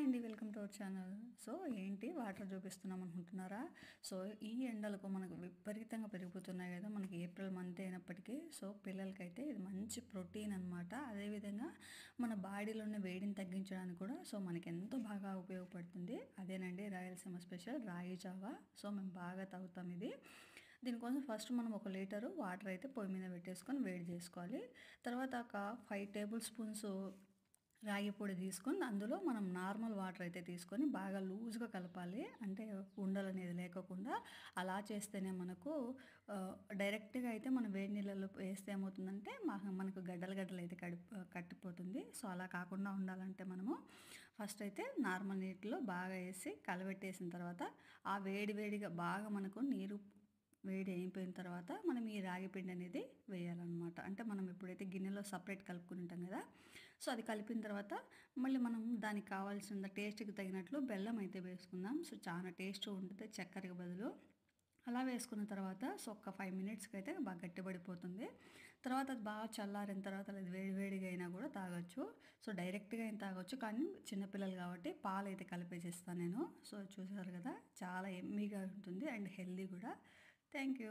Hi అండి, welcome to our channel. So ఏంటి water చూపిస్తున్నాం అనుకుంటున్నారా? సో ఈ ఎండలకు మనకు విపరీతంగా పెరిగిపోతున్నాయి కదా, మనకి ఏప్రిల్ మంత్ అయినప్పటికీ. సో పిల్లలకైతే ఇది మంచి ప్రోటీన్ అనమాట. అదేవిధంగా మన బాడీలో ఉన్న వేడిని తగ్గించడానికి కూడా సో మనకి ఎంతో బాగా ఉపయోగపడుతుంది. అదేనండి రాయలసీమ స్పెషల్ రాగి జావా. సో మేము బాగా తాగుతాం ఇది. దీనికోసం ఫస్ట్ మనం 1 లీటరు వాటర్ అయితే పొయ్యి మీద పెట్టేసుకొని వేడి చేసుకోవాలి. తర్వాత ఒక 5 టేబుల్ స్పూన్స్ రాగి పొడి తీసుకొని అందులో మనం నార్మల్ వాటర్ అయితే తీసుకొని బాగా లూజ్గా కలపాలి. అంటే ఉండలు అనేది లేకోకుండా అలా చేస్తేనే మనకు డైరెక్ట్గా అయితే మనం వేడి నీళ్ళలో వేస్తే ఏమవుతుందంటే మనకు గడ్డలు గడ్డలు అయితే కట్టిపోతుంది. సో అలా కాకుండా ఉండాలంటే మనము ఫస్ట్ అయితే నార్మల్ నీటిలో బాగా వేసి కలబెట్టేసిన తర్వాత ఆ వేడిగా బాగా మనకు నీరు వేడి అయిపోయిన తర్వాత మనం ఈ రాగి పిండి అనేది వేయాలన్నమాట. అంటే మనం ఎప్పుడైతే గిన్నెలో సపరేట్ కలుపుకుని ఉంటాం కదా, సో అది కలిపిన తర్వాత మళ్ళీ మనం దానికి కావాల్సిన టేస్ట్కి తగినట్లు బెల్లం అయితే వేసుకుందాం. సో చాలా టేస్ట్ ఉంటుంది చక్కెరకి బదులు. అలా వేసుకున్న తర్వాత సో ఒక 5 మినిట్స్కి అయితే బాగా గట్టిపడిపోతుంది. తర్వాత అది బాగా చల్లారిన తర్వాత అది వేడిగా అయినా కూడా తాగొచ్చు. సో డైరెక్ట్గా అయినా తాగొచ్చు, కానీ చిన్నపిల్లలు కాబట్టి పాలు అయితే కలిపేసిస్తాను నేను. సో చూసారు కదా, చాలా ఎమ్మీగా ఉంటుంది అండ్ హెల్దీ కూడా. Thank you.